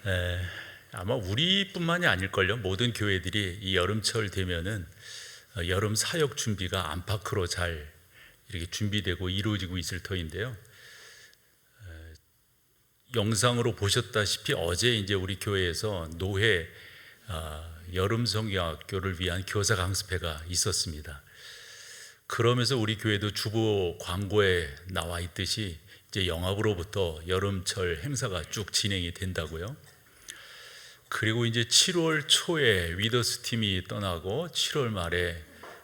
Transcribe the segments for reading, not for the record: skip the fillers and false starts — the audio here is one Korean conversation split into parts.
에, 아마 우리뿐만이 아닐걸요. 모든 교회들이 이 여름철 되면은 여름 사역 준비가 안팎으로 잘 이렇게 준비되고 이루어지고 있을 터인데요. 영상으로 보셨다시피 어제 이제 우리 교회에서 노회 여름 성경학교를 위한 교사 강습회가 있었습니다. 그러면서 우리 교회도 주보 광고에 나와 있듯이 이제 영합으로부터 여름철 행사가 쭉 진행이 된다고요. 그리고 이제 7월 초에 위더스 팀이 떠나고 7월 말에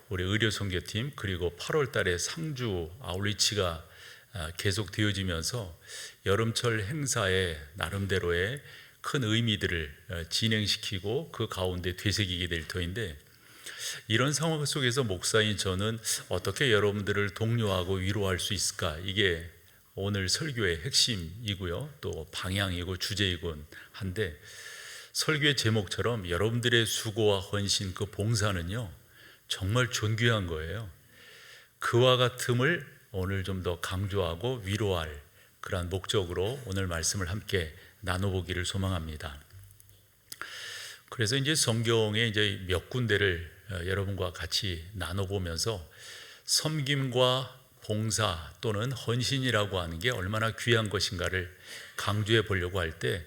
우리 의료 선교팀, 그리고 8월 달에 상주 아울리치가 계속 되어지면서 여름철 행사에 나름대로의 큰 의미들을 진행시키고 그 가운데 되새기게 될 터인데, 이런 상황 속에서 목사인 저는 어떻게 여러분들을 독려하고 위로할 수 있을까, 이게 오늘 설교의 핵심이고요, 또 방향이고 주제이곤 한데, 설교의 제목처럼 여러분들의 수고와 헌신, 그 봉사는요 정말 존귀한 거예요. 그와 같음을 오늘 좀 더 강조하고 위로할 그러한 목적으로 오늘 말씀을 함께 나눠보기를 소망합니다. 그래서 이제 성경에 이제 몇 군데를 여러분과 같이 나눠보면서 섬김과 봉사 또는 헌신이라고 하는 게 얼마나 귀한 것인가를 강조해 보려고 할 때,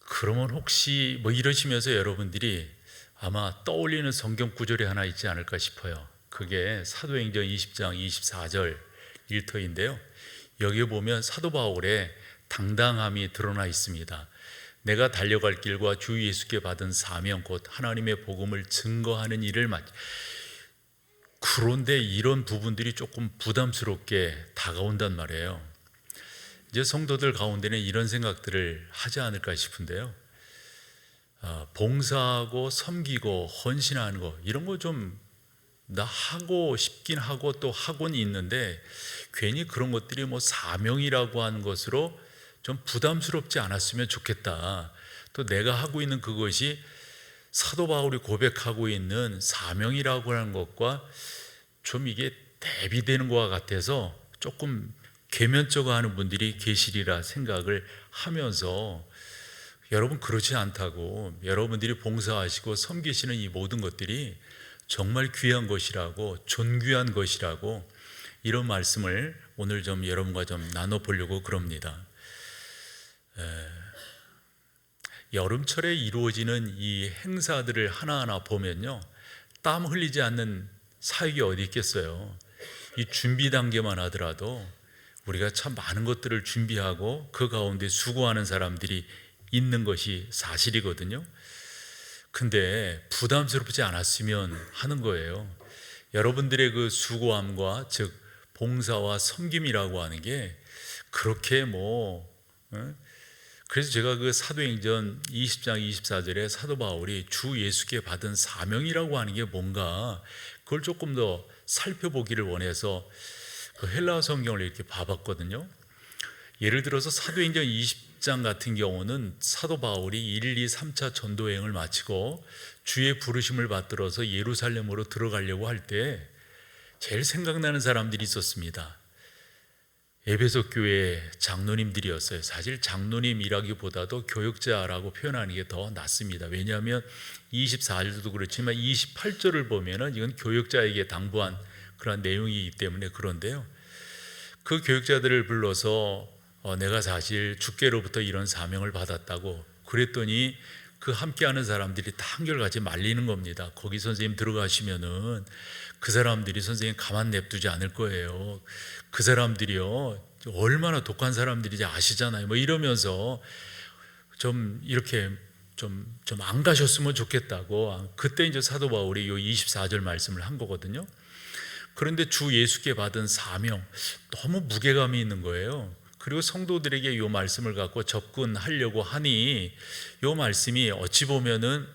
그러면 혹시 뭐 이러시면서 여러분들이 아마 떠올리는 성경 구절이 하나 있지 않을까 싶어요. 그게 사도행전 20장 24절 일터인데요, 여기에 보면 사도 바울의 당당함이 드러나 있습니다. 내가 달려갈 길과 주 예수께 받은 사명 곧 하나님의 복음을 증거하는 일을 그런데 이런 부분들이 조금 부담스럽게 다가온단 말이에요. 이제 성도들 가운데는 이런 생각들을 하지 않을까 싶은데요, 봉사하고 섬기고 헌신하는 거, 이런 거 좀 나 하고 싶긴 하고 또 하고는 있는데, 괜히 그런 것들이 뭐 사명이라고 하는 것으로 좀 부담스럽지 않았으면 좋겠다. 또 내가 하고 있는 그것이 사도 바울이 고백하고 있는 사명이라고 하는 것과 좀 이게 대비되는 것 같아서 조금 계면쩍어 하는 분들이 계시리라 생각을 하면서, 여러분 그렇지 않다고, 여러분들이 봉사하시고 섬기시는 이 모든 것들이 정말 귀한 것이라고, 존귀한 것이라고, 이런 말씀을 오늘 좀 여러분과 좀 나눠보려고 그럽니다. 여름철에 이루어지는 이 행사들을 하나하나 보면요, 땀 흘리지 않는 사역이 어디 있겠어요. 이 준비 단계만 하더라도 우리가 참 많은 것들을 준비하고 그 가운데 수고하는 사람들이 있는 것이 사실이거든요. 근데 부담스럽지 않았으면 하는 거예요. 여러분들의 그 수고함과, 즉 봉사와 섬김이라고 하는 게 그렇게 그래서 제가 그 사도행전 20장 24절에 사도 바울이 주 예수께 받은 사명이라고 하는 게 뭔가, 그걸 조금 더 살펴보기를 원해서 그 헬라어 성경을 이렇게 봐봤거든요. 예를 들어서 사도행전 20장 같은 경우는 사도 바울이 1, 2, 3차 전도여행을 마치고 주의 부르심을 받들어서 예루살렘으로 들어가려고 할 때 제일 생각나는 사람들이 있었습니다. 에베소 교회 장로님들이었어요. 사실 장로님이라기보다도 교역자라고 표현하는 게 더 낫습니다. 왜냐하면 24절도 그렇지만 28절을 보면은 이건 교역자에게 당부한 그런 내용이기 때문에 그런데요, 그 교역자들을 불러서 내가 사실 주께로부터 이런 사명을 받았다고 그랬더니 그 함께하는 사람들이 다 한결같이 말리는 겁니다. 거기 선생님 들어가시면은 그 사람들이 선생님 가만 냅두지 않을 거예요. 그 사람들이요 얼마나 독한 사람들인지 아시잖아요. 뭐 이러면서 좀 이렇게 좀 안 가셨으면 좋겠다고, 그때 이제 사도 바울이 요 24절 말씀을 한 거거든요. 그런데 주 예수께 받은 사명, 너무 무게감이 있는 거예요. 그리고 성도들에게 이 말씀을 갖고 접근하려고 하니 이 말씀이 어찌 보면은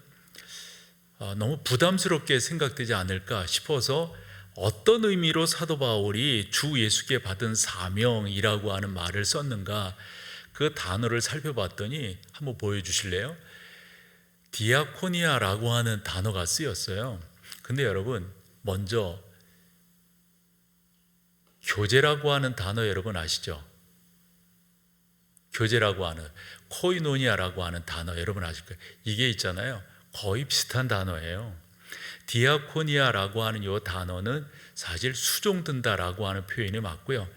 너무 부담스럽게 생각되지 않을까 싶어서, 어떤 의미로 사도 바울이 주 예수께 받은 사명이라고 하는 말을 썼는가, 그 단어를 살펴봤더니 한번 보여주실래요? 디아코니아라고 하는 단어가 쓰였어요. 근데 여러분, 먼저 교제라고 하는 단어 여러분 아시죠? 교제라고 하는, 코이노니아라고 하는 단어 여러분 아실 거예요. 이게 있잖아요. 거의 비슷한 단어예요. 디아코니아라고 하는 이 단어는 사실 수종든다라고 하는 표현이 맞고요.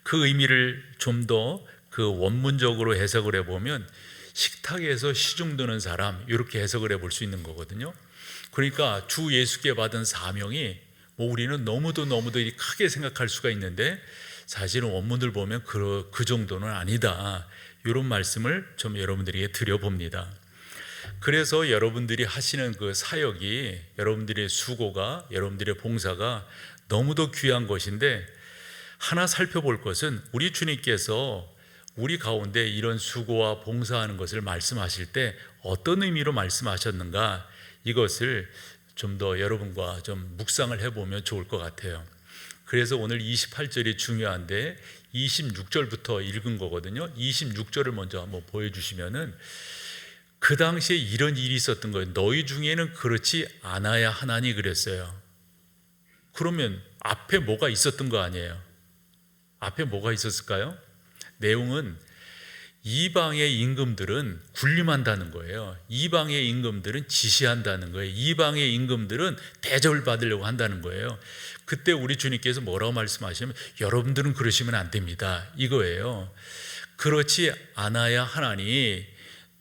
그 의미를 좀 더 그 원문적으로 해석을 해보면 식탁에서 시중드는 사람, 이렇게 해석을 해볼 수 있는 거거든요. 그러니까 주 예수께 받은 사명이 뭐 우리는 너무도 크게 생각할 수가 있는데 사실은 원문을 보면 그 정도는 아니다, 이런 말씀을 좀 여러분들에게 드려봅니다. 그래서 여러분들이 하시는 그 사역이, 여러분들의 수고가, 여러분들의 봉사가 너무도 귀한 것인데, 하나 살펴볼 것은 우리 주님께서 우리 가운데 이런 수고와 봉사하는 것을 말씀하실 때 어떤 의미로 말씀하셨는가, 이것을 좀 더 여러분과 좀 묵상을 해보면 좋을 것 같아요. 그래서 오늘 28절이 중요한데 26절부터 읽은 거거든요. 26절을 먼저 한번 보여주시면은, 그 당시에 이런 일이 있었던 거예요. 너희 중에는 그렇지 않아야 하나니 그랬어요. 그러면 앞에 뭐가 있었던 거 아니에요? 앞에 뭐가 있었을까요? 내용은 이방의 임금들은 군림한다는 거예요. 이방의 임금들은 지시한다는 거예요. 이방의 임금들은 대접을 받으려고 한다는 거예요. 그때 우리 주님께서 뭐라고 말씀하시면, 여러분들은 그러시면 안 됩니다, 이거예요. 그렇지 않아야 하나니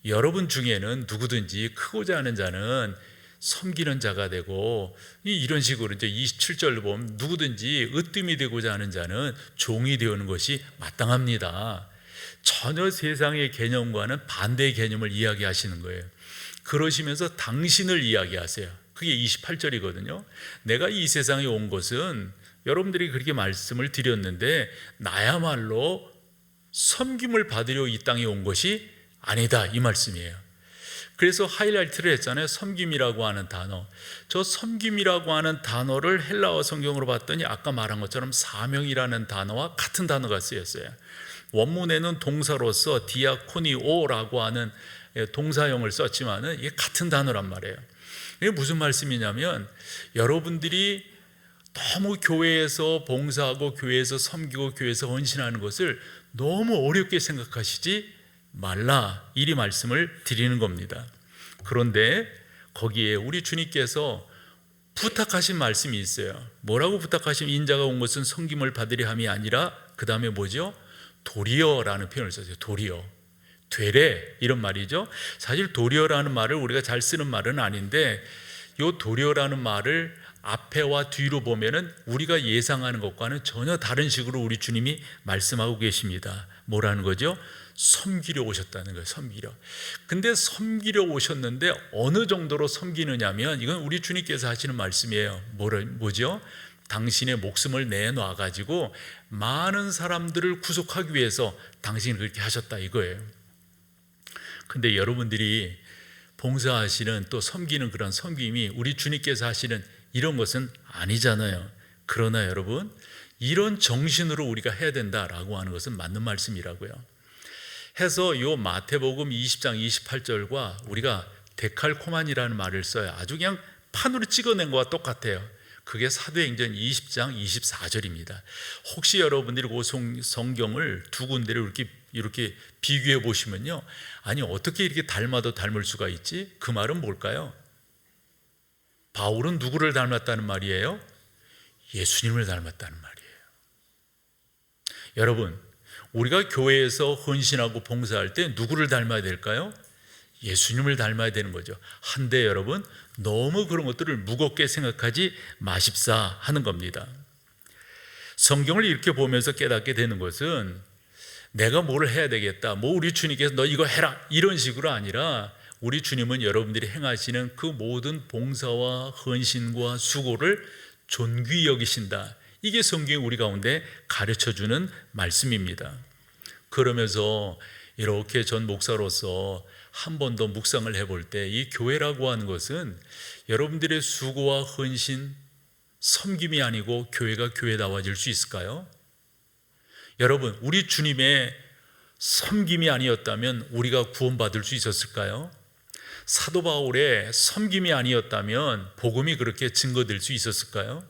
여러분 중에는 누구든지 크고자 하는 자는 섬기는 자가 되고, 이런 식으로 이제 27절로 보면 누구든지 으뜸이 되고자 하는 자는 종이 되는 것이 마땅합니다. 전혀 세상의 개념과는 반대의 개념을 이야기하시는 거예요. 그러시면서 당신을 이야기하세요. 그게 28절이거든요. 내가 이 세상에 온 것은, 여러분들이 그렇게 말씀을 드렸는데, 나야말로 섬김을 받으려 이 땅에 온 것이 아니다, 이 말씀이에요. 그래서 하이라이트를 했잖아요. 섬김이라고 하는 단어. 저 섬김이라고 하는 단어를 헬라어 성경으로 봤더니 아까 말한 것처럼 사명이라는 단어와 같은 단어가 쓰였어요. 원문에는 동사로서 디아코니오라고 하는 동사형을 썼지만은 이게 같은 단어란 말이에요. 이게 무슨 말씀이냐면, 여러분들이 너무 교회에서 봉사하고 교회에서 섬기고 교회에서 헌신하는 것을 너무 어렵게 생각하시지 말라, 이리 말씀을 드리는 겁니다. 그런데 거기에 우리 주님께서 부탁하신 말씀이 있어요. 뭐라고 부탁하시면, 인자가 온 것은 섬김을 받으려 함이 아니라, 그 다음에 뭐죠? 도리어라는 표현을 썼어요. 도리어, 되래, 이런 말이죠. 사실 도리어라는 말을 우리가 잘 쓰는 말은 아닌데, 이 도리어라는 말을 앞에와 뒤로 보면은 우리가 예상하는 것과는 전혀 다른 식으로 우리 주님이 말씀하고 계십니다. 뭐라는 거죠? 섬기려 오셨다는 거예요. 섬기려. 근데 섬기려 오셨는데 어느 정도로 섬기느냐면, 이건 우리 주님께서 하시는 말씀이에요. 뭐죠? 당신의 목숨을 내놔 가지고 많은 사람들을 구속하기 위해서 당신이 그렇게 하셨다, 이거예요. 근데 여러분들이 봉사하시는, 또 섬기는 그런 섬김이 우리 주님께서 하시는 이런 것은 아니잖아요. 그러나 여러분, 이런 정신으로 우리가 해야 된다라고 하는 것은 맞는 말씀이라고요. 해서 요 마태복음 20장 28절과 우리가 데칼코만이라는 말을 써요. 아주 그냥 판으로 찍어낸 거와 똑같아요. 그게 사도행전 20장 24절입니다. 혹시 여러분들이 그 성경을 두 군데를 이렇게 비교해 보시면요, 아니 어떻게 이렇게 닮아도 닮을 수가 있지? 그 말은 뭘까요? 바울은 누구를 닮았다는 말이에요? 예수님을 닮았다는 말이에요. 여러분, 우리가 교회에서 헌신하고 봉사할 때 누구를 닮아야 될까요? 예수님을 닮아야 되는 거죠. 한데 여러분, 너무 그런 것들을 무겁게 생각하지 마십사 하는 겁니다. 성경을 이렇게 보면서 깨닫게 되는 것은, 내가 뭘 해야 되겠다, 뭐 우리 주님께서 너 이거 해라, 이런 식으로 아니라, 우리 주님은 여러분들이 행하시는 그 모든 봉사와 헌신과 수고를 존귀히 여기신다. 이게 성경이 우리 가운데 가르쳐주는 말씀입니다. 그러면서 이렇게 전 목사로서 한 번 더 묵상을 해볼 때, 이 교회라고 하는 것은 여러분들의 수고와 헌신, 섬김이 아니고 교회가 교회다워질 수 있을까요? 여러분, 우리 주님의 섬김이 아니었다면 우리가 구원받을 수 있었을까요? 사도 바울의 섬김이 아니었다면 복음이 그렇게 증거될 수 있었을까요?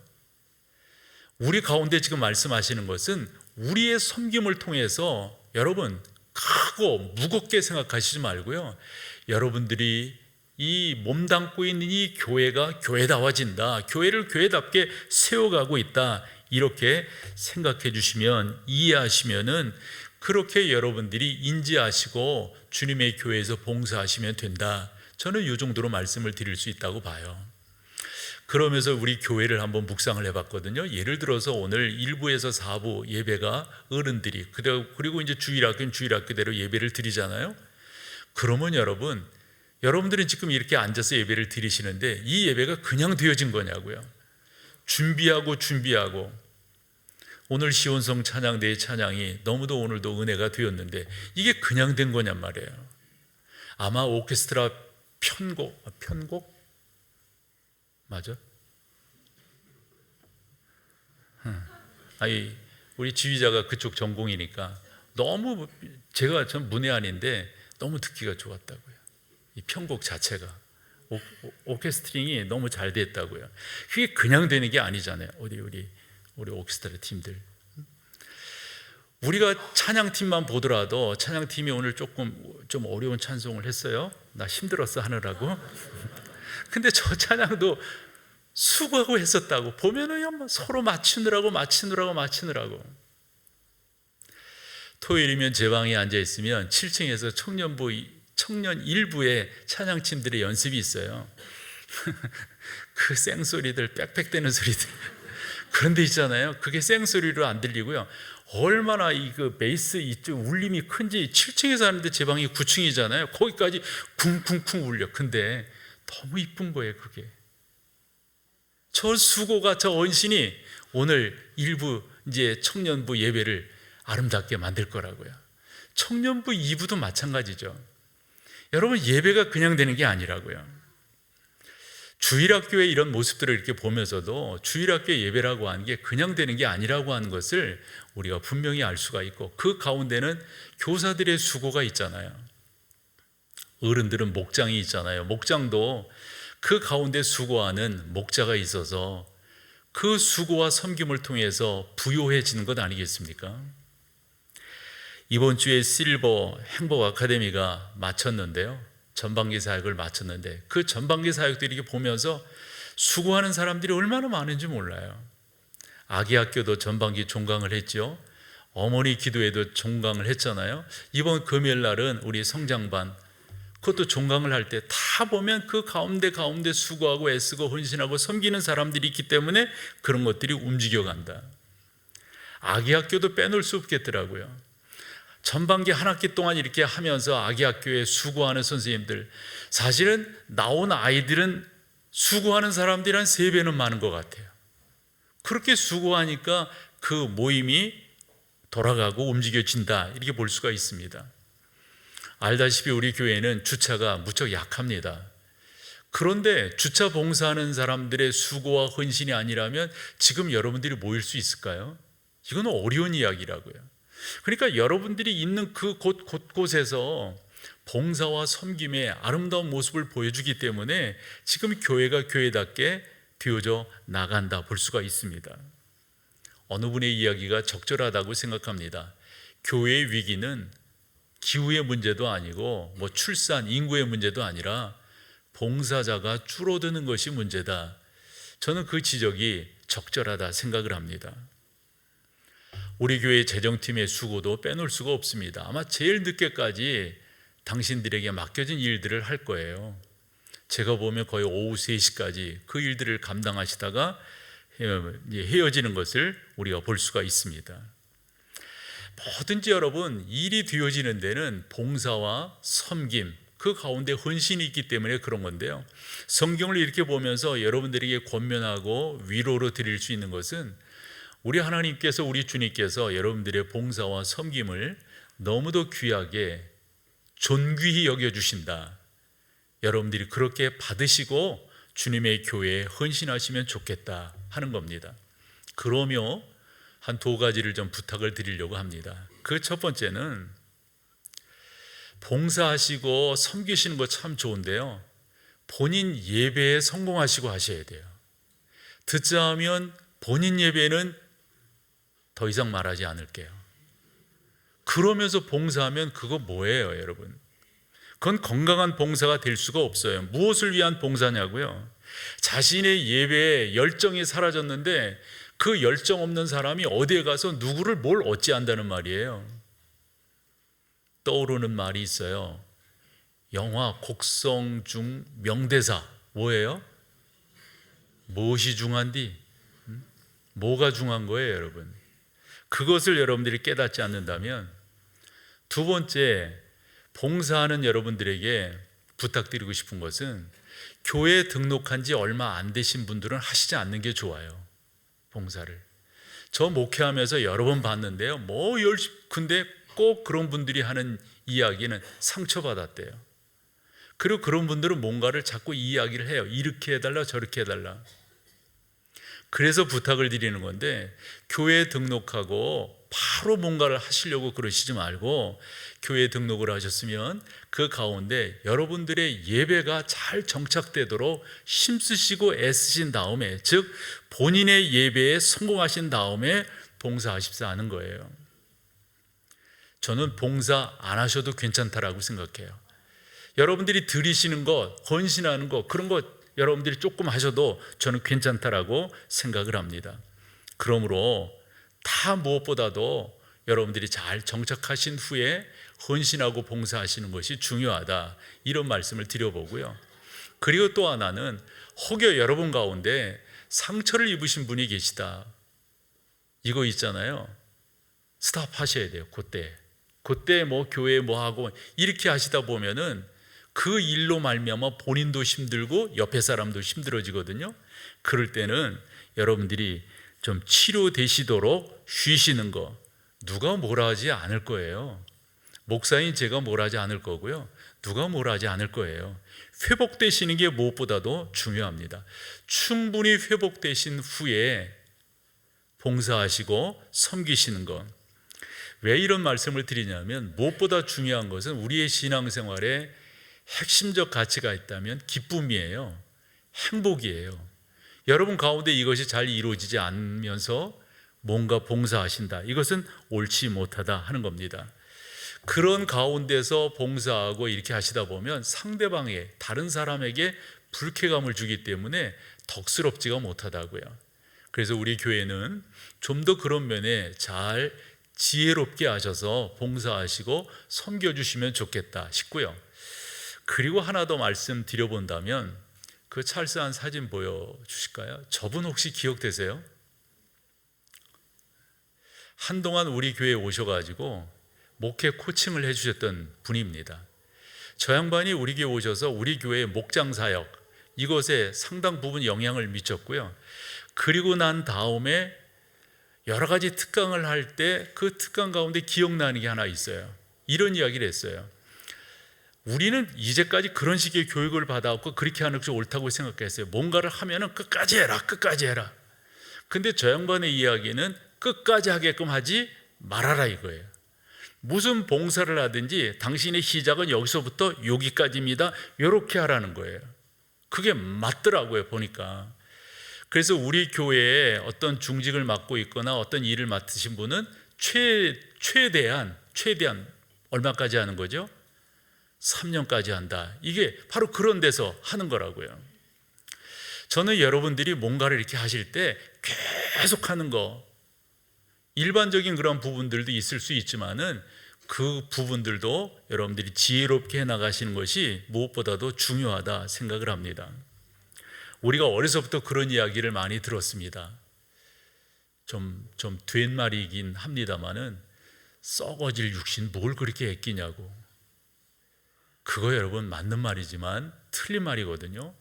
우리 가운데 지금 말씀하시는 것은 우리의 섬김을 통해서 여러분 크고 무겁게 생각하시지 말고요, 여러분들이 이 몸담고 있는 이 교회가 교회다워진다, 교회를 교회답게 세워가고 있다, 이렇게 생각해 주시면, 이해하시면은 그렇게 여러분들이 인지하시고 주님의 교회에서 봉사하시면 된다. 저는 이 정도로 말씀을 드릴 수 있다고 봐요. 그러면서 우리 교회를 한번 묵상을 해봤거든요. 예를 들어서 오늘 1부에서 4부 예배가 어른들이, 그리고 이제 주일학교는 주일학교대로 예배를 드리잖아요. 그러면 여러분들은 지금 이렇게 앉아서 예배를 드리시는데 이 예배가 그냥 되어진 거냐고요. 준비하고 오늘 시온성 찬양대의 찬양이 너무도 오늘도 은혜가 되었는데 이게 그냥 된 거냔 말이에요. 아마 오케스트라 편곡 맞아? 아니, 우리 지휘자가 그쪽 전공이니까 너무 전 문외한인데 너무 듣기가 좋았다고요. 이 편곡 자체가 오케스트링이 너무 잘 됐다고요. 그게 그냥 되는 게 아니잖아요. 우리 오케스트라 팀들, 우리가 찬양팀만 보더라도 찬양팀이 오늘 좀 어려운 찬송을 했어요. 나 힘들었어 하느라고. 근데 저 찬양도 수고하고 했었다고 보면은 서로 맞추느라고. 토요일이면 제 방에 앉아 있으면 7층에서 청년 일부의 찬양팀들의 연습이 있어요. 그 쌩소리들, 빽빽대는 소리들, 그런 데 있잖아요. 그게 쌩소리로 안 들리고요, 얼마나 그 베이스 이쪽 울림이 큰지. 7층에서 하는데 제 방이 9층이잖아요. 거기까지 쿵쿵쿵 울려. 근데 너무 이쁜 거예요. 그게 저 수고가, 저 언신이 오늘 일부 이제 청년부 예배를 아름답게 만들 거라고요. 청년부 2부도 마찬가지죠. 여러분, 예배가 그냥 되는 게 아니라고요. 주일학교의 이런 모습들을 이렇게 보면서도 주일학교 예배라고 하는 게 그냥 되는 게 아니라고 하는 것을 우리가 분명히 알 수가 있고, 그 가운데는 교사들의 수고가 있잖아요. 어른들은 목장이 있잖아요. 목장도 그 가운데 수고하는 목자가 있어서 그 수고와 섬김을 통해서 부요해지는 것 아니겠습니까? 이번 주에 실버 행복 아카데미가 마쳤는데요, 전반기 사역을 마쳤는데 그 전반기 사역들이 보면서 수고하는 사람들이 얼마나 많은지 몰라요. 아기 학교도 전반기 종강을 했죠. 어머니 기도회도 종강을 했잖아요. 이번 금요일 날은 우리 성장반, 그것도 종강을 할 때 다 보면 그 가운데 수고하고 애쓰고 헌신하고 섬기는 사람들이 있기 때문에 그런 것들이 움직여간다. 아기 학교도 빼놓을 수 없겠더라고요. 전반기 한 학기 동안 이렇게 하면서 아기 학교에 수고하는 선생님들, 사실은 나온 아이들은 수고하는 사람들이 한 3배는 많은 것 같아요. 그렇게 수고하니까 그 모임이 돌아가고 움직여진다, 이렇게 볼 수가 있습니다. 알다시피 우리 교회는 주차가 무척 약합니다. 그런데 주차 봉사하는 사람들의 수고와 헌신이 아니라면 지금 여러분들이 모일 수 있을까요? 이건 어려운 이야기라고요. 그러니까 여러분들이 있는 그 곳곳에서 봉사와 섬김의 아름다운 모습을 보여주기 때문에 지금 교회가 교회답게 되어져 나간다 볼 수가 있습니다. 어느 분의 이야기가 적절하다고 생각합니다. 교회의 위기는 기후의 문제도 아니고 출산, 인구의 문제도 아니라 봉사자가 줄어드는 것이 문제다. 저는 그 지적이 적절하다 생각을 합니다. 우리 교회 재정팀의 수고도 빼놓을 수가 없습니다. 아마 제일 늦게까지 당신들에게 맡겨진 일들을 할 거예요. 제가 보면 거의 오후 3시까지 그 일들을 감당하시다가 헤어지는 것을 우리가 볼 수가 있습니다. 뭐든지 여러분, 일이 되어지는 데는 봉사와 섬김, 그 가운데 헌신이 있기 때문에 그런 건데요, 성경을 이렇게 보면서 여러분들에게 권면하고 위로로 드릴 수 있는 것은 우리 하나님께서, 우리 주님께서 여러분들의 봉사와 섬김을 너무도 귀하게 존귀히 여겨주신다. 여러분들이 그렇게 받으시고 주님의 교회에 헌신하시면 좋겠다 하는 겁니다. 그러며 한 2가지를 좀 부탁을 드리려고 합니다. 그 첫 번째는, 봉사하시고 섬기시는 거 참 좋은데요, 본인 예배에 성공하시고 하셔야 돼요. 듣자 하면 본인 예배는 더 이상 말하지 않을게요. 그러면서 봉사하면 그거 뭐예요, 여러분? 그건 건강한 봉사가 될 수가 없어요. 무엇을 위한 봉사냐고요? 자신의 예배에 열정이 사라졌는데 그 열정 없는 사람이 어디에 가서 누구를 뭘 어찌한다는 말이에요. 떠오르는 말이 있어요. 영화 곡성 중 명대사 뭐예요? 무엇이 중한디? 뭐가 중한 거예요, 여러분? 그것을 여러분들이 깨닫지 않는다면, 두 번째, 봉사하는 여러분들에게 부탁드리고 싶은 것은 교회에 등록한 지 얼마 안 되신 분들은 하시지 않는 게 좋아요. 봉사를. 저 목회하면서 여러 번 봤는데요. 근데 꼭 그런 분들이 하는 이야기는 상처받았대요. 그리고 그런 분들은 뭔가를 자꾸 이야기를 해요. 이렇게 해달라 저렇게 해달라. 그래서 부탁을 드리는 건데, 교회에 등록하고 바로 뭔가를 하시려고 그러시지 말고, 교회에 등록을 하셨으면 그 가운데 여러분들의 예배가 잘 정착되도록 힘쓰시고 애쓰신 다음에, 즉 본인의 예배에 성공하신 다음에 봉사하십사 하는 거예요. 저는 봉사 안 하셔도 괜찮다라고 생각해요. 여러분들이 드리시는 것, 헌신하는 것, 그런 것 여러분들이 조금 하셔도 저는 괜찮다라고 생각을 합니다. 그러므로 다 무엇보다도 여러분들이 잘 정착하신 후에 헌신하고 봉사하시는 것이 중요하다, 이런 말씀을 드려보고요. 그리고 또 하나는, 혹여 여러분 가운데 상처를 입으신 분이 계시다, 이거 있잖아요. 스탑 하셔야 돼요. 그때 뭐 교회 뭐 하고 이렇게 하시다 보면은 그 일로 말미암아 본인도 힘들고 옆에 사람도 힘들어지거든요. 그럴 때는 여러분들이 좀 치료되시도록 쉬시는 거, 누가 뭐라 하지 않을 거예요. 목사인 제가 뭐라 하지 않을 거고요. 누가 뭐라 하지 않을 거예요. 회복되시는 게 무엇보다도 중요합니다. 충분히 회복되신 후에 봉사하시고 섬기시는 것. 왜 이런 말씀을 드리냐면, 무엇보다 중요한 것은 우리의 신앙생활에 핵심적 가치가 있다면 기쁨이에요. 행복이에요. 여러분 가운데 이것이 잘 이루어지지 않으면서 뭔가 봉사하신다, 이것은 옳지 못하다 하는 겁니다. 그런 가운데서 봉사하고 이렇게 하시다 보면 상대방의, 다른 사람에게 불쾌감을 주기 때문에 덕스럽지가 못하다고요. 그래서 우리 교회는 좀 더 그런 면에 잘 지혜롭게 하셔서 봉사하시고 섬겨주시면 좋겠다 싶고요. 그리고 하나 더 말씀드려본다면, 그 찰스한 사진 보여주실까요? 저분 혹시 기억되세요? 한동안 우리 교회에 오셔가지고 목회 코칭을 해주셨던 분입니다. 저 양반이 우리 교회 오셔서 우리 교회의 목장 사역, 이것에 상당 부분 영향을 미쳤고요. 그리고 난 다음에 여러 가지 특강을 할 때 그 특강 가운데 기억나는 게 하나 있어요. 이런 이야기를 했어요. 우리는 이제까지 그런 식의 교육을 받아왔고 그렇게 하는 것이 옳다고 생각했어요. 뭔가를 하면은 끝까지 해라, 끝까지 해라. 근데 저 양반의 이야기는 끝까지 하게끔 하지 말아라 이거예요. 무슨 봉사를 하든지 당신의 시작은 여기서부터 여기까지입니다, 이렇게 하라는 거예요. 그게 맞더라고요, 보니까. 그래서 우리 교회에 어떤 중직을 맡고 있거나 어떤 일을 맡으신 분은 최대한 얼마까지 하는 거죠? 3년까지 한다. 이게 바로 그런 데서 하는 거라고요. 저는 여러분들이 뭔가를 이렇게 하실 때 계속 하는 거, 일반적인 그런 부분들도 있을 수 있지만은 그 부분들도 여러분들이 지혜롭게 해나가시는 것이 무엇보다도 중요하다 생각을 합니다. 우리가 어려서부터 그런 이야기를 많이 들었습니다. 좀 된 말이긴 합니다만은, 썩어질 육신 뭘 그렇게 아끼냐고. 그거 여러분 맞는 말이지만 틀린 말이거든요.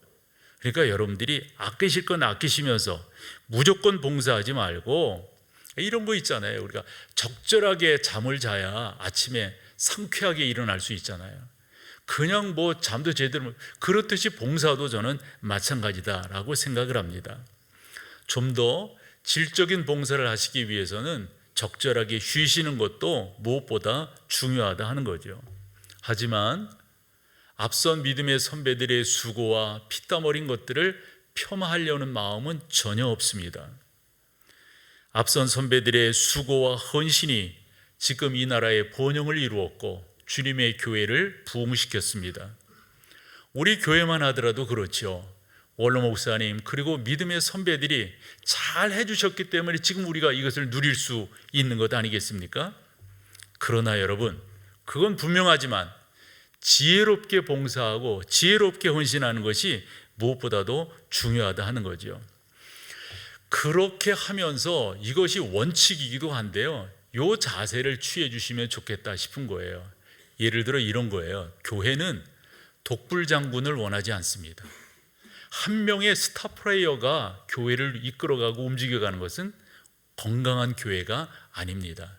그러니까 여러분들이 아끼실 건 아끼시면서 무조건 봉사하지 말고, 이런 거 있잖아요. 우리가 적절하게 잠을 자야 아침에 상쾌하게 일어날 수 있잖아요. 그냥 뭐 잠도 제대로, 그렇듯이 봉사도 저는 마찬가지다라고 생각을 합니다. 좀 더 질적인 봉사를 하시기 위해서는 적절하게 쉬시는 것도 무엇보다 중요하다 하는 거죠. 하지만 앞선 믿음의 선배들의 수고와 피땀 흘린 것들을 폄하하려는 마음은 전혀 없습니다. 앞선 선배들의 수고와 헌신이 지금 이 나라의 번영을 이루었고 주님의 교회를 부흥시켰습니다. 우리 교회만 하더라도 그렇죠. 원로 목사님 그리고 믿음의 선배들이 잘 해주셨기 때문에 지금 우리가 이것을 누릴 수 있는 것 아니겠습니까? 그러나 여러분, 그건 분명하지만 지혜롭게 봉사하고 지혜롭게 헌신하는 것이 무엇보다도 중요하다 하는 거죠. 그렇게 하면서 이것이 원칙이기도 한데요, 이 자세를 취해 주시면 좋겠다 싶은 거예요. 예를 들어 이런 거예요. 교회는 독불장군을 원하지 않습니다. 한 명의 스타 플레이어가 교회를 이끌어가고 움직여가는 것은 건강한 교회가 아닙니다.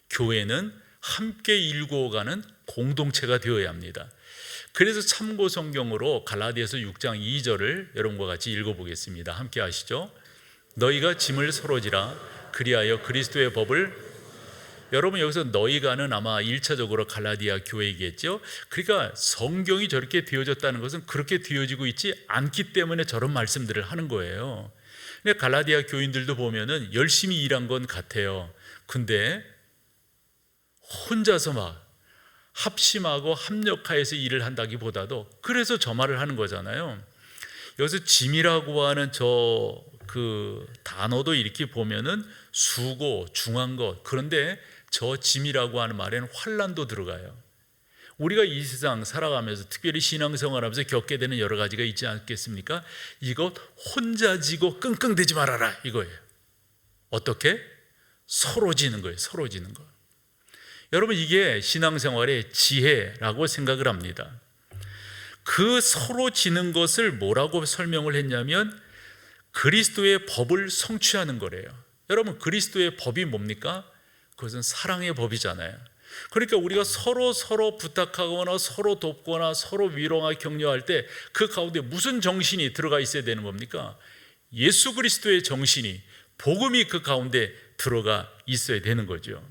교회는 함께 일구어가는 공동체가 되어야 합니다. 그래서 참고 성경으로 갈라디아서 6장 2절을 여러분과 같이 읽어보겠습니다. 함께 하시죠. 너희가 짐을 서로 지라 그리하여 그리스도의 법을. 여러분, 여기서 너희가는 아마 1차적으로 갈라디아 교회이겠죠. 그러니까 성경이 저렇게 되어졌다는 것은 그렇게 되어지고 있지 않기 때문에 저런 말씀들을 하는 거예요. 근데 갈라디아 교인들도 보면은 열심히 일한 건 같아요. 근데 혼자서 막 합심하고 합력하여서 일을 한다기보다도, 그래서 저 말을 하는 거잖아요. 여기서 짐이라고 하는 그 단어도 이렇게 보면은 수고, 중한 것. 그런데 저 짐이라고 하는 말에는 환난도 들어가요. 우리가 이 세상 살아가면서 특별히 신앙생활하면서 겪게 되는 여러 가지가 있지 않겠습니까? 이것 혼자 지고 끙끙대지 말아라 이거예요. 어떻게? 서로 지는 거예요. 서로 지는 거. 여러분, 이게 신앙생활의 지혜라고 생각을 합니다. 그 서로 지는 것을 뭐라고 설명을 했냐면 그리스도의 법을 성취하는 거래요. 여러분, 그리스도의 법이 뭡니까? 그것은 사랑의 법이잖아요. 그러니까 우리가 서로 부탁하거나 서로 돕거나 서로 위로하거나 격려할 때 그 가운데 무슨 정신이 들어가 있어야 되는 겁니까? 예수 그리스도의 정신이, 복음이 그 가운데 들어가 있어야 되는 거죠.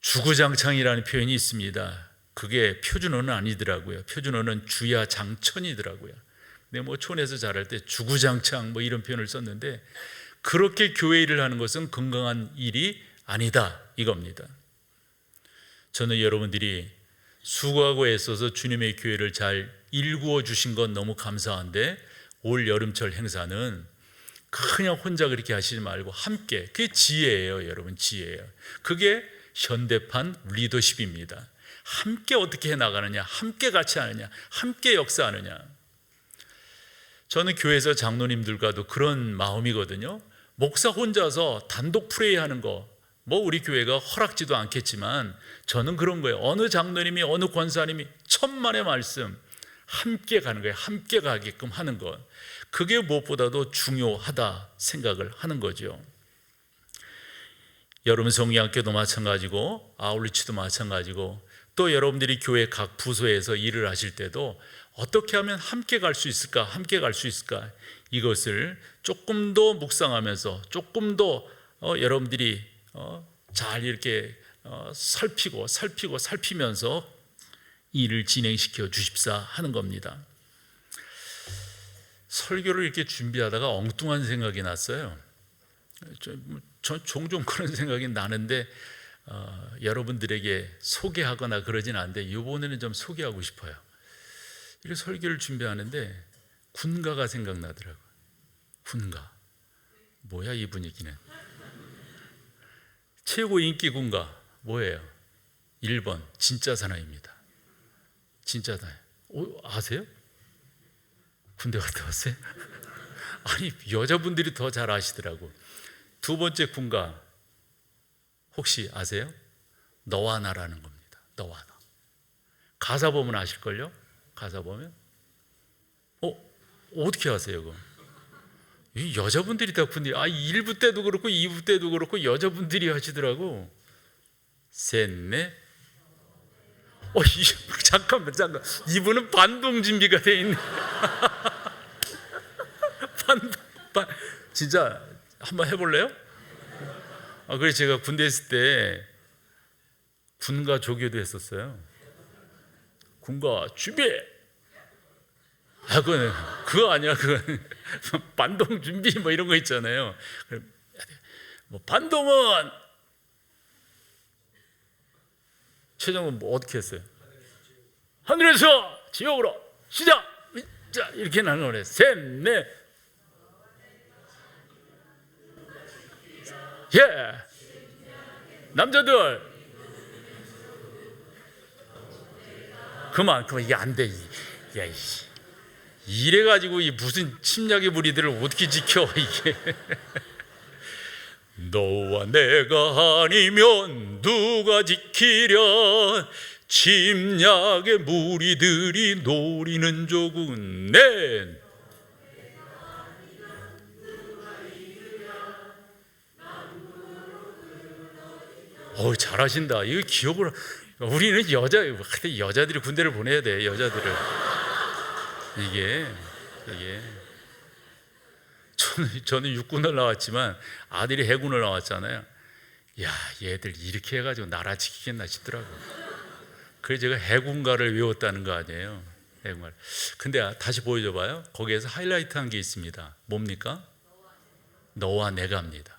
주구장창이라는 표현이 있습니다. 그게 표준어는 아니더라고요. 표준어는 주야장천이더라고요. 근데 뭐 촌에서 자랄 때 주구장창 뭐 이런 표현을 썼는데, 그렇게 교회 일을 하는 것은 건강한 일이 아니다 이겁니다. 저는 여러분들이 수고하고 애써서 주님의 교회를 잘 일구어 주신 건 너무 감사한데, 올 여름철 행사는 그냥 혼자 그렇게 하시지 말고 함께, 그게 지혜예요. 여러분, 지혜예요. 그게 현대판 리더십입니다. 함께 어떻게 해나가느냐, 함께 같이 하느냐, 함께 역사하느냐. 저는 교회에서 장로님들과도 그런 마음이거든요. 목사 혼자서 단독 프레이하는 거, 뭐 우리 교회가 허락지도 않겠지만 저는 그런 거예요. 어느 장로님이 어느 권사님이 천만의 말씀 함께 가는 거예요. 함께 가게끔 하는 것, 그게 무엇보다도 중요하다 생각을 하는 거죠. 여러분 성리학교도 마찬가지고 아울리치도 마찬가지고, 또 여러분들이 교회 각 부서에서 일을 하실 때도 어떻게 하면 함께 갈 수 있을까, 함께 갈 수 있을까, 이것을 조금 더 묵상하면서 조금 더 여러분들이 잘 이렇게 살피면서 일을 진행시켜 주십사 하는 겁니다. 설교를 이렇게 준비하다가 엉뚱한 생각이 났어요. 전 종종 그런 생각이 나는데 여러분들에게 소개하거나 그러진 않는데 이번에는 좀 소개하고 싶어요. 이렇게 설교를 준비하는데 군가가 생각나더라고요. 군가, 뭐야 이 분위기는. 최고 인기 군가 뭐예요? 1번 진짜 사나이입니다. 진짜 사나이. 아세요? 군대 갔다 왔어요? 아니, 여자분들이 더 잘 아시더라고. 두 번째 군가 혹시 아세요? 너와 나라는 겁니다. 너와 나. 가사 보면 아실걸요? 가사 보면 어떻게 아세요? 그거? 이 여자분들이 다 군대, 1부 때도 그렇고 2부 때도 그렇고 여자분들이 하시더라고. 셋, 넷. 잠깐. 이분은 반동 준비가 돼 있네. 진짜 한번 해볼래요? 그래서 제가 군대 있을 때 군가 조교도 했었어요. 군가 준비. 그거 아니야. 그건 반동 준비 뭐 이런 거 있잖아요. 뭐 반동은 최종은 뭐 어떻게 했어요? 하늘에서 지옥으로 시작. 자, 이렇게 나는 거래. 셋, 넷. 예. 남자들. 그만 이게 안 돼. 야, 이씨. 이래가지고 이 무슨 침략의 무리들을 어떻게 지켜 이게. 너와 내가 아니면 누가 지키랴. 침략의 무리들이 노리는 조군 넷. 잘하신다. 이거 기억을. 우리는 여자들이 군대를 보내야 돼. 여자들을. 이게 저는 육군을 나왔지만 아들이 해군을 나왔잖아요. 야, 얘들 이렇게 해가지고 나라 지키겠나 싶더라고. 그래서 제가 해군가를 외웠다는 거 아니에요. 해군가. 근데 다시 보여줘봐요. 거기에서 하이라이트한 게 있습니다. 뭡니까? 너와 내가입니다.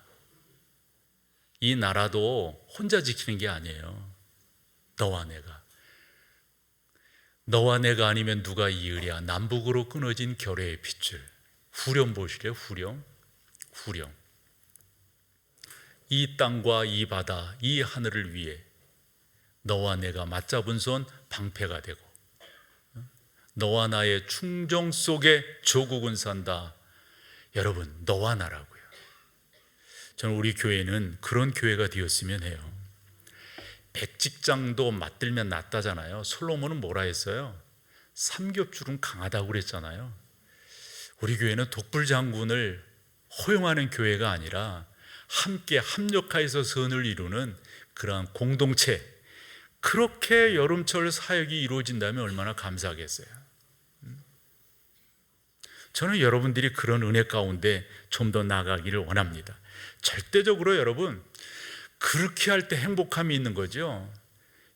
이 나라도 혼자 지키는 게 아니에요. 너와 내가. 너와 내가 아니면 누가 이으랴. 남북으로 끊어진 결의의 핏줄. 후렴 보시래요. 후렴. 이 땅과 이 바다, 이 하늘을 위해 너와 내가 맞잡은 손 방패가 되고, 너와 나의 충정 속에 조국은 산다. 여러분, 너와 나라고요. 저는 우리 교회는 그런 교회가 되었으면 해요. 백직장도 맞들면 낫다잖아요. 솔로몬은 뭐라 했어요? 삼겹줄은 강하다고 그랬잖아요. 우리 교회는 독불장군을 허용하는 교회가 아니라 함께 합력하여서 선을 이루는 그러한 공동체, 그렇게 여름철 사역이 이루어진다면 얼마나 감사하겠어요. 저는 여러분들이 그런 은혜 가운데 좀 더 나아가기를 원합니다. 절대적으로 여러분 그렇게 할 때 행복함이 있는 거죠.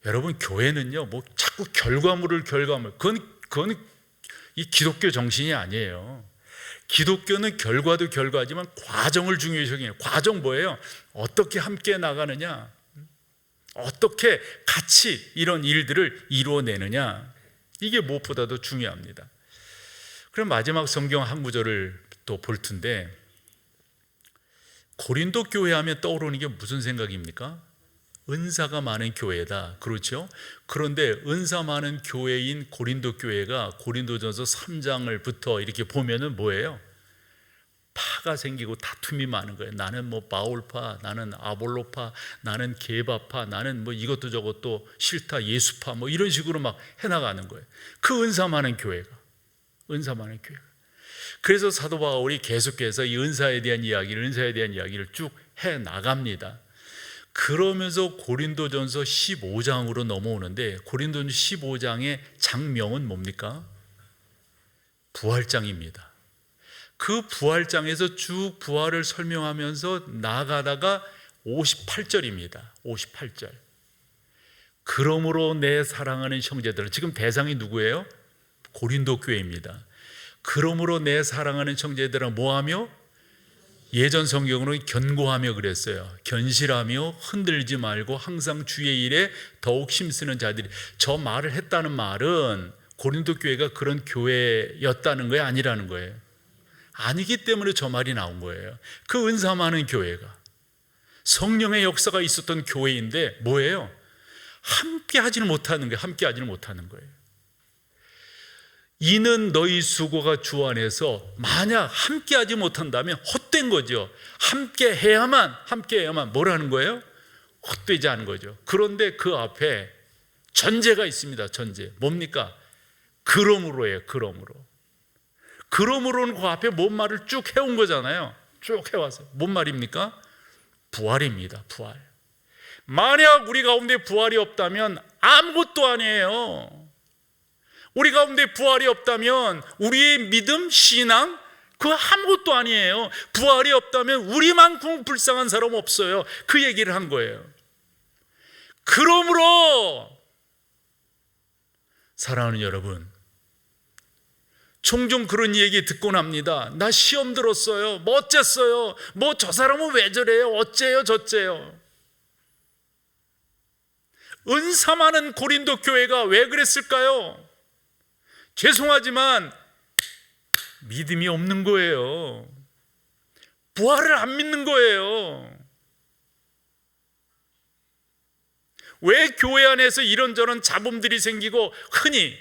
여러분 교회는요, 뭐 자꾸 결과물 그건 이 기독교 정신이 아니에요. 기독교는 결과도 결과지만 과정을 중요시 여기는. 과정 뭐예요? 어떻게 함께 나가느냐, 어떻게 같이 이런 일들을 이루어내느냐, 이게 무엇보다도 중요합니다. 그럼 마지막 성경 한 구절을 또 볼 텐데, 고린도 교회 하면 떠오르는 게 무슨 생각입니까? 은사가 많은 교회다. 그렇죠? 그런데 은사 많은 교회인 고린도 교회가 고린도전서 3장을부터 이렇게 보면은 뭐예요? 파가 생기고 다툼이 많은 거예요. 나는 뭐 바울파, 나는 아볼로파, 나는 게바파, 나는 뭐 이것도 저것도 싫다, 예수파, 뭐 이런 식으로 막 해나가는 거예요. 그 은사 많은 교회가. 그래서 사도 바울이 계속해서 이 은사에 대한 이야기를 쭉 해 나갑니다. 그러면서 고린도전서 15장으로 넘어오는데, 고린도전서 15장의 장명은 뭡니까? 부활장입니다. 그 부활장에서 쭉 부활을 설명하면서 나아가다가 58절입니다. 58절. 그러므로 내 사랑하는 형제들은, 지금 대상이 누구예요? 고린도 교회입니다. 그러므로 내 사랑하는 형제들은 뭐하며? 예전 성경으로는 견고하며 그랬어요. 견실하며 흔들지 말고 항상 주의 일에 더욱 힘쓰는 자들이. 저 말을 했다는 말은 고린도 교회가 그런 교회였다는 거예요? 아니라는 거예요? 아니기 때문에 저 말이 나온 거예요. 그 은사 많은 교회가, 성령의 역사가 있었던 교회인데 뭐예요? 함께 하지는 못하는 거예요. 이는 너희 수고가 주 안에서 만약 함께하지 못한다면 헛된 거죠. 함께해야만 뭐라는 거예요? 헛되지 않은 거죠. 그런데 그 앞에 전제가 있습니다. 전제. 뭡니까? 그러므로예요. 그러므로는 그 앞에 뭔 말을 쭉 해온 거잖아요. 쭉 해와서 뭔 말입니까? 부활입니다. 부활. 만약 우리 가운데 부활이 없다면 아무것도 아니에요. 우리 가운데 부활이 없다면 우리의 믿음, 신앙, 그거 아무것도 아니에요. 부활이 없다면 우리만큼 불쌍한 사람 없어요. 그 얘기를 한 거예요. 그러므로 사랑하는 여러분, 종종 그런 얘기 듣곤 합니다. 나 시험 들었어요. 뭐 어쨌어요? 뭐 저 사람은 왜 저래요? 어째요 저째요? 은사 많은 고린도 교회가 왜 그랬을까요? 죄송하지만 믿음이 없는 거예요. 부활을 안 믿는 거예요. 왜 교회 안에서 이런저런 잡음들이 생기고 흔히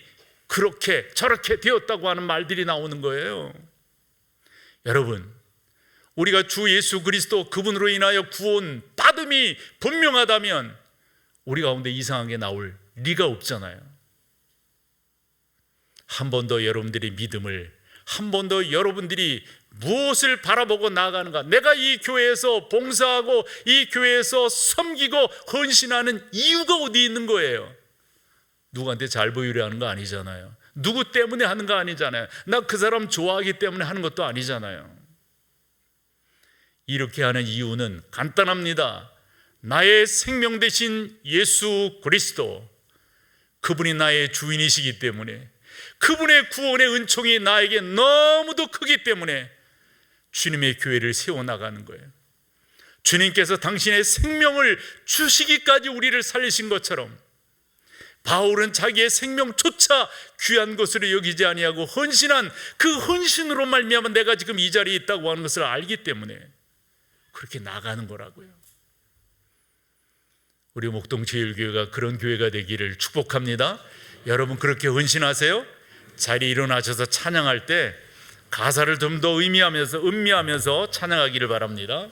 그렇게 저렇게 되었다고 하는 말들이 나오는 거예요? 여러분, 우리가 주 예수 그리스도 그분으로 인하여 구원 받음이 분명하다면 우리 가운데 이상한 게 나올 리가 없잖아요. 한 번 더 여러분들의 믿음을, 한 번 더 여러분들이 무엇을 바라보고 나아가는가, 내가 이 교회에서 봉사하고 이 교회에서 섬기고 헌신하는 이유가 어디 있는 거예요? 누구한테 잘 보이려 하는 거 아니잖아요. 누구 때문에 하는 거 아니잖아요. 나 그 사람 좋아하기 때문에 하는 것도 아니잖아요. 이렇게 하는 이유는 간단합니다. 나의 생명 되신 예수 그리스도, 그분이 나의 주인이시기 때문에, 그분의 구원의 은총이 나에게 너무도 크기 때문에 주님의 교회를 세워나가는 거예요. 주님께서 당신의 생명을 주시기까지 우리를 살리신 것처럼 바울은 자기의 생명조차 귀한 것으로 여기지 아니하고 헌신한 그 헌신으로 말미암아 내가 지금 이 자리에 있다고 하는 것을 알기 때문에 그렇게 나가는 거라고요. 우리 목동제일교회가 그런 교회가 되기를 축복합니다. 여러분 그렇게 헌신하세요. 자리에 일어나셔서 찬양할 때 가사를 좀 더 음미하면서 찬양하기를 바랍니다.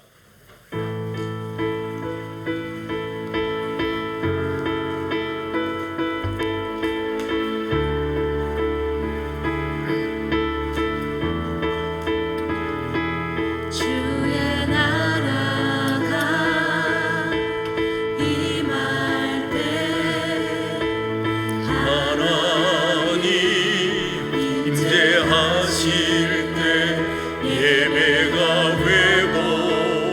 예배가 회복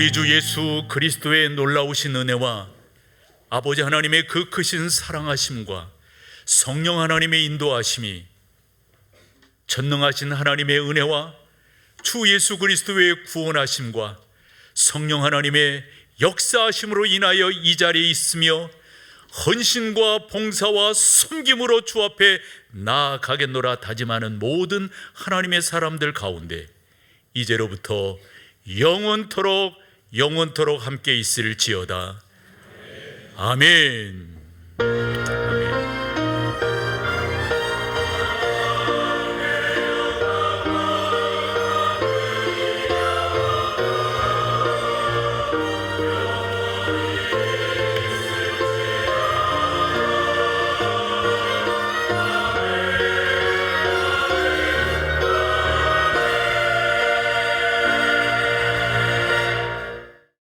우리 주 예수 그리스도의 놀라우신 은혜와 아버지 하나님의 그 크신 사랑하심과 성령 하나님의 인도하심이, 전능하신 하나님의 은혜와 주 예수 그리스도의 구원하심과 성령 하나님의 역사하심으로 인하여 이 자리에 있으며 헌신과 봉사와 섬김으로 주 앞에 나아가겠노라 다짐하는 모든 하나님의 사람들 가운데 이제로부터 영원토록 함께 있을지어다. 아멘. 아멘.